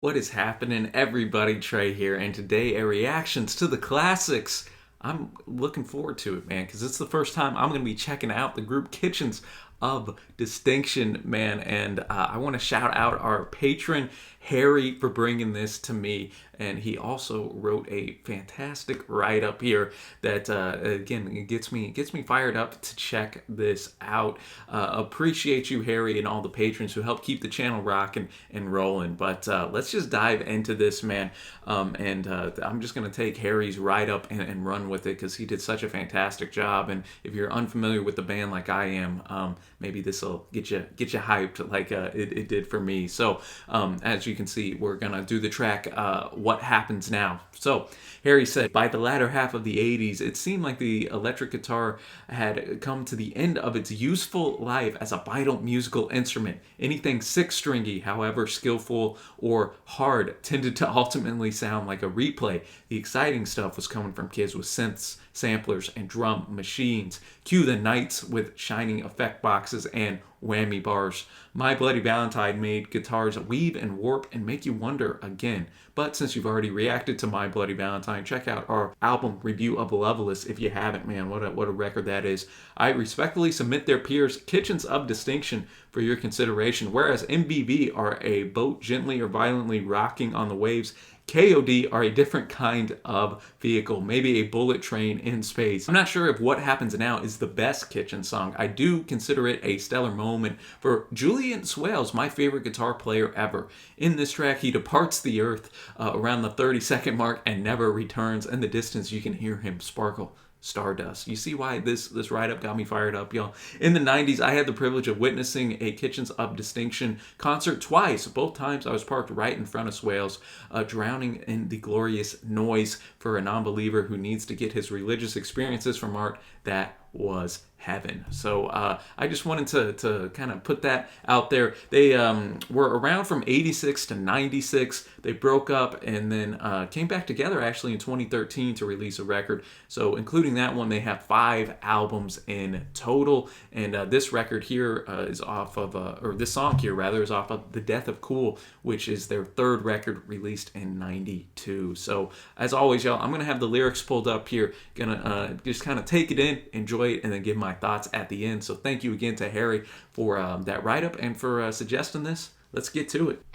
What is happening, everybody? Trey here, and today a reactions to the classics. I'm looking forward to it, man, because it's the first time I'm going to be checking out the group Kitchens of Distinction, man. And I want to shout out our patron, Harry, for bringing this to me. And he also wrote a fantastic write up here that, again, it gets me fired up to check this out. Appreciate you, Harry, and all the patrons who help keep the channel rocking and rolling. But let's just dive into this, man. I'm just going to take Harry's write up and run with it because he did such a fantastic job. And if you're unfamiliar with the band like I am, maybe this will get you hyped like it did for me. So as you can see, we're gonna do the track What Happens Now. So Harry said, by the latter half of the 80s, it seemed like the electric guitar had come to the end of its useful life as a vital musical instrument. Anything six-stringy, however skillful or hard, tended to ultimately sound like a replay. The exciting stuff was coming from kids with synths, samplers, and drum machines. Cue the Knights with shining effect boxes and whammy bars. My Bloody Valentine made guitars weave and warp and make you wonder again. But since you've already reacted to My Bloody Valentine, check out our album review of Loveless if you haven't, man. What a record that is. I respectfully submit their peers Kitchens of Distinction for your consideration. Whereas MBV are a boat gently or violently rocking on the waves, KOD are a different kind of vehicle, maybe a bullet train in space. I'm not sure if What Happens Now is the best Kitchen song. I do consider it a stellar moment for Julian Swales, my favorite guitar player ever. In this track, he departs the earth around the 30-second mark and never returns. In the distance, you can hear him sparkle stardust. You see why this write-up got me fired up, y'all. In the 90s, I had the privilege of witnessing a Kitchens of Distinction concert twice. Both times I was parked right in front of Swales, drowning in the glorious noise for a non-believer who needs to get his religious experiences from art. That was heaven. So I just wanted to kind of put that out there. They were around from 86 to 96. They broke up and then came back together actually in 2013 to release a record. So including that one, they have 5 albums in total. And this record here is off of, or this song here rather, is off of The Death of Cool, which is their 3rd record released in 92. So as always, y'all, I'm going to have the lyrics pulled up here. Gonna just kind of take it in, enjoy it, and then give my thoughts at the end. So thank you again to Harry for that write-up and for suggesting this. Let's get to it.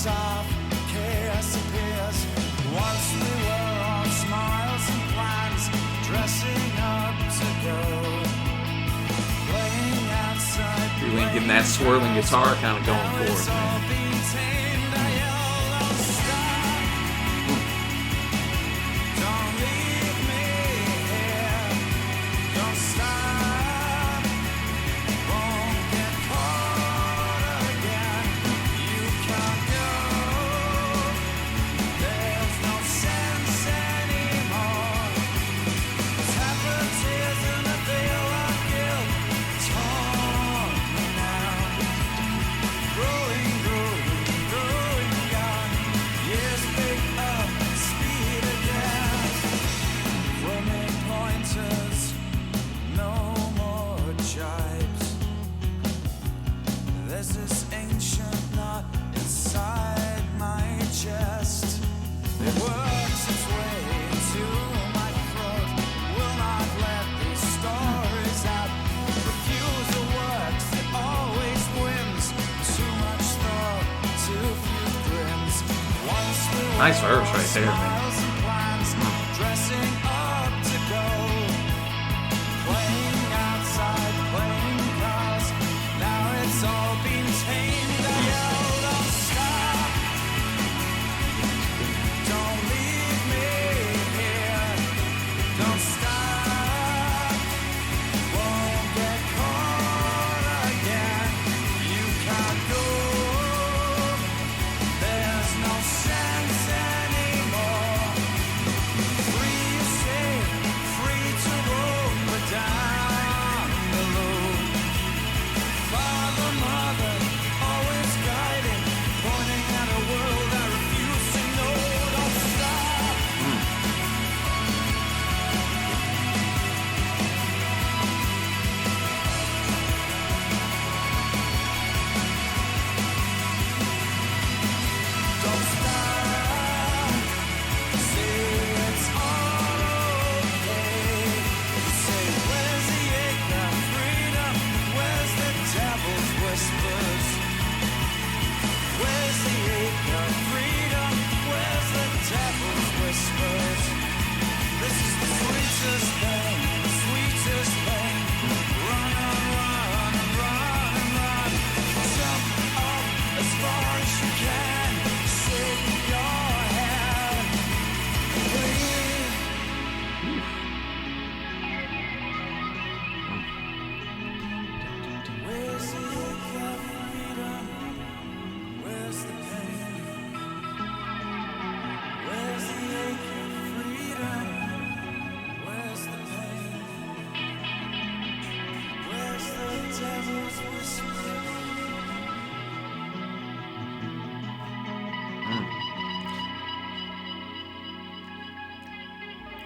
Off, chaos appears. Once we were all smiles and plans, dressing up to go, playing outside. Really getting that swirling guitar kind of going for it, man. Nice verse right there, man. No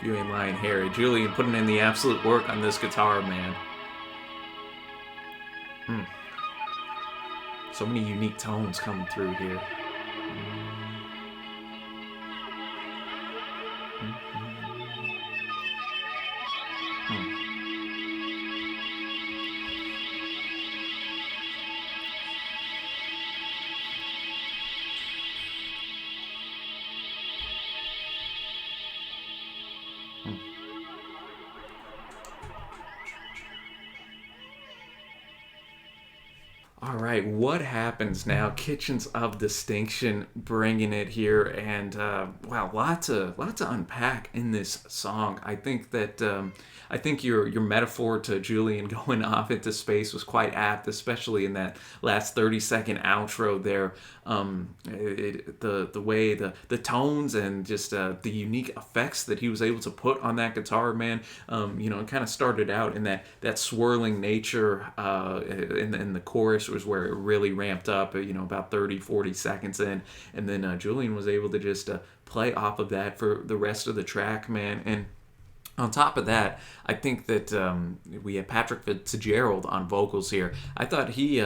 You ain't lying, Harry. Julian putting in the absolute work on this guitar, man. So many unique tones coming through here. All right, what happens now? Kitchens of Distinction bringing it here, and wow, lots to unpack in this song. I think that I think your metaphor to Julian going off into space was quite apt, especially in that last 30-second outro there. The way the tones and just the unique effects that he was able to put on that guitar, man. It kind of started out in that swirling nature in the chorus was where it really ramped up, about 30-40 seconds in, and then Julian was able to just play off of that for the rest of the track, man. And on top of that, I think that we have Patrick Fitzgerald on vocals here. I thought he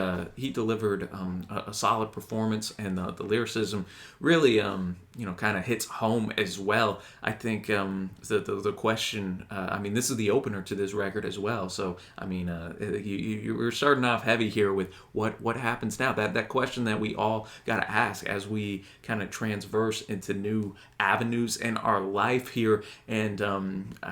delivered a solid performance, and the lyricism really kind of hits home as well. I think the question. This is the opener to this record as well. So you were starting off heavy here with what happens now. That question that we all got to ask as we kind of transverse into new avenues in our life here, and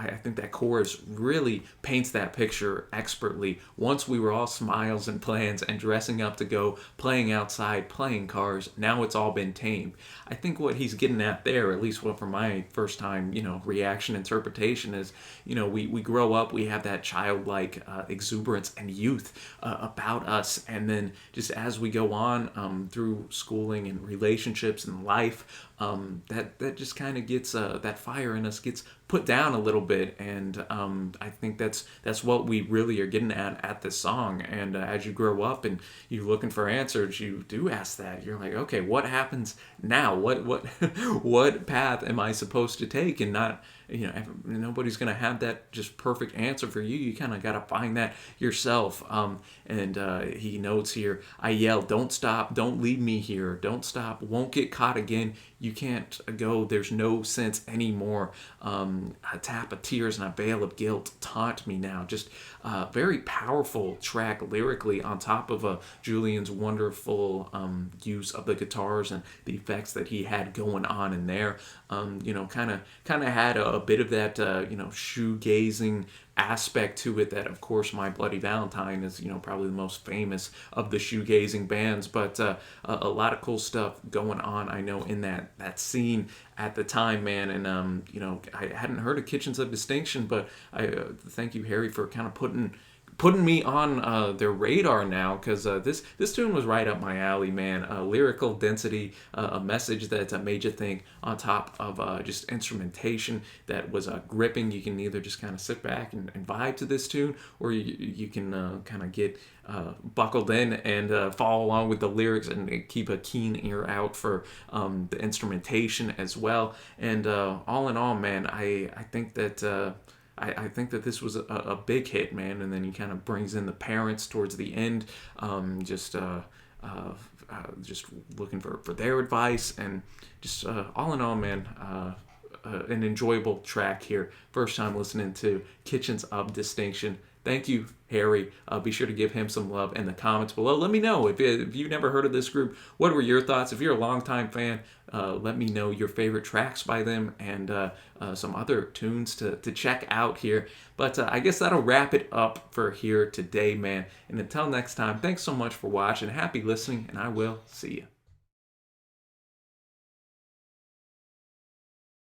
I think that chorus really paints that picture expertly. Once we were all smiles and plans and dressing up to go playing outside, playing cars, now it's all been tamed. I think what he's getting at there, at least from my first time, reaction interpretation is, we grow up, we have that childlike exuberance and youth about us, and then just as we go on through schooling and relationships and life, that just kind of gets that fire in us gets put down a little bit, and I think that's what we really are getting at this song. And as you grow up and you're looking for answers, you do ask that. You're like, okay, what happens now? What path am I supposed to take? And not, nobody's gonna have that just perfect answer for you. You kind of gotta find that yourself. And he notes here, I yell, don't stop, don't leave me here, don't stop, won't get caught again. You can't go, there's no sense anymore. A tap of tears and a veil of guilt taunt me now. Just very powerful track lyrically, on top of Julian's wonderful use of the guitars and the effects that he had going on in there. Kind of had a bit of that shoegazing aspect to it that, of course, My Bloody Valentine is, probably the most famous of the shoegazing bands, but a lot of cool stuff going on, I know, in that scene at the time, man. And I hadn't heard of Kitchens of Distinction, but I thank you, Harry, for kind of putting me on their radar now, because this tune was right up my alley, man. Lyrical density, a message that made you think, on top of just instrumentation that was gripping. You can either just kind of sit back and vibe to this tune, or you can kind of get buckled in and follow along with the lyrics and keep a keen ear out for the instrumentation as well. And all in all, man, I think that I think that this was a big hit, man. And then he kind of brings in the parents towards the end, just looking for their advice, and just all in all, man, an enjoyable track here. First time listening to Kitchens of Distinction. Thank you, Harry. Be sure to give him some love in the comments below. Let me know if you've never heard of this group. What were your thoughts? If you're a longtime fan, let me know your favorite tracks by them and some other tunes to check out here. But I guess that'll wrap it up for here today, man. And until next time, thanks so much for watching. Happy listening, and I will see you.